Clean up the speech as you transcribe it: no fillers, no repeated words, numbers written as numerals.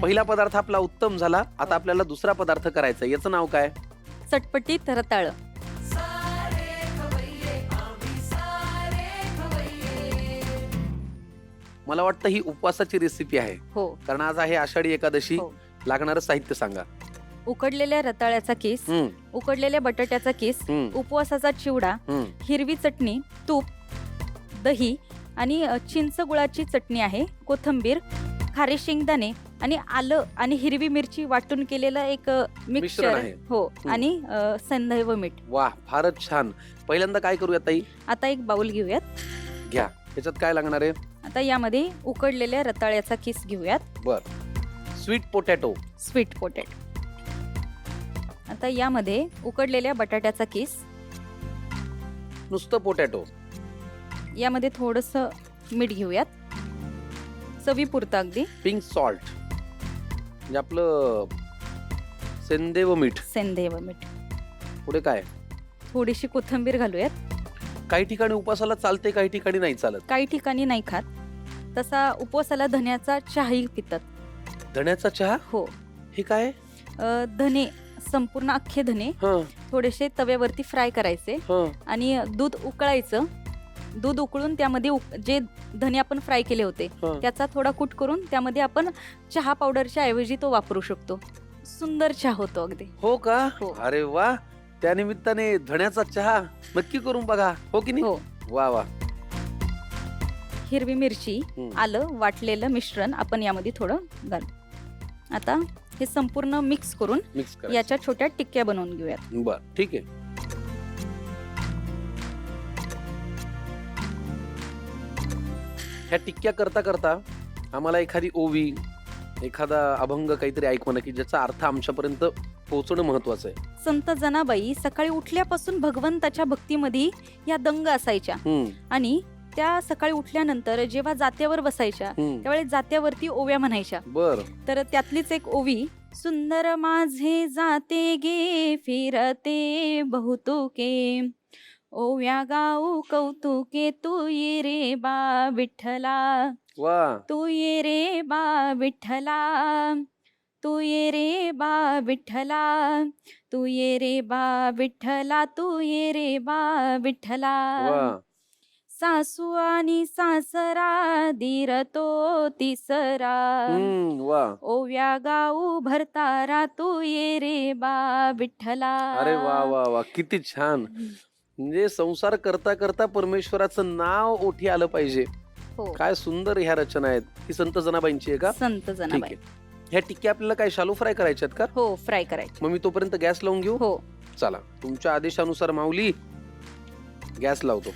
पहिला पदार्थ आपला उत्तम झाला. आता आपल्याला दुसरा पदार्थ करायचा. याचं नाव काय? चटपटीत रताळ. मला वाटतं ही उपवासाची रेसिपी आहे, हो कारण आज आहे आषाढी एकादशी. हो. लागणारं साहित्य सांगा. उकडलेल्या रताळ्याचा किस, उकडलेल्या बटाट्याचा किस, उपवासाचा चिवडा, हिरवी चटणी, तूप, दही आणि चिंच गुळाची चटणी आहे, कोथिंबीर, खारे शेंगदाणे आणि आलं आणि हिरवी मिरची वाटून केलेलं एक मिक्सचर आहे. हो. आणि संदय व मीठ. वा, फारच छान. पहिल्यांदा काय करूया ताई? आता एक बाउल घेऊयात. घ्या. याच्यात काय लागणार आहे? आता यामध्ये उकडलेल्या रताळ्याचा किस घेऊयात. बर. Sweet potato. Sweet potato. आता यामध्ये उकडलेल्या बटाट्याचा किस, नुसतं पोटॅटो. यामध्ये थोडंसं मीठ घेऊयात, चवीपुरतं अगदी. पिंक सॉल्ट म्हणजे आपलं सेंदेव मीठ. सेंदेव मीठ. पुढे काय? थोडीशी कोथिंबीर घालूयात. काही ठिकाणी उपवासाला चालते, काही ठिकाणी नाही चालत. काही ठिकाणी नाही खात. तसा उपवासाला धन्याचा चहाही पितात. धण्याचा चहा? हो. हे काय? धने, संपूर्ण अख्खे धने हं, थोडेसे तव्यावरती फ्राय करायचे हं. आणि दूध उकळायचं. दूध उकळून त्यामध्ये जे धने आपण फ्राय केले होते हं. त्याचा थोडा कूट करून त्यामध्ये आपण चहा पावडरच्या ऐवजी तो वापरू शकतो. सुंदर चहा होतो अगदी. हो का? हो. अरे वा, त्या निमित्ताने धण्याचा चहा नक्की करून बघा. हो की नाही? हो. वा वा. हिरवी मिरची, आलं वाटलेलं मिश्रण आपण यामध्ये थोडं घालू. आता हे संपूर्ण मिक्स करून मिक्स करा. याच्या छोट्या टिक्क्या बनवून घेऊयात. बर, ठीक आहे. ह्या टिक्क्या करता करता आम्हाला एखादी ओवी, एखादा अभंग काहीतरी ऐकवणं की ज्याचा अर्थ आमच्यापर्यंत पोहोचणं महत्वाचं आहे. संत जनाबाई सकाळी उठल्यापासून भगवंताच्या भक्तीमध्ये या दंग असायच्या आणि त्या सकाळी उठल्यानंतर जेव्हा जात्यावर बसायच्या त्यावेळेस जात्यावरती ओव्या म्हणायच्या. बर. तर त्यातलीच एक ओवी, सुंदर माझे जाते गे फिरते बहुतुके, ओव्या गाऊ कौतुके, तू ये रे बा विठ्ठला, वा. तू ये रे बा विठ्ठला, तू ये रे बा विठ्ठला, तू ये रे बा विठ्ठला, तू ये रे बा विठ्ठला. वा. सासू आणि सासरा धीर तो तिसरा, वा. ओव्या गाऊ भरतारा, तू ये रे बा विठ्ठला. अरे वा वा वा, किती छान. म्हणजे संसार करता करता परमेश्वराचं नाव ओठी आलं पाहिजे. हो. काय सुंदर ह्या रचना आहेत. ही संत जनाबाईंची आहे का? संत ठीक जनाबाई. आहे. ह्या टिक्क्या आपल्याला काय शालो फ्राय करायच्यात का? हो, फ्राय करायची. मग मी तोपर्यंत गॅस लावून घेऊ. हो. चला, तुमच्या आदेशानुसार माऊली गॅस लावतो.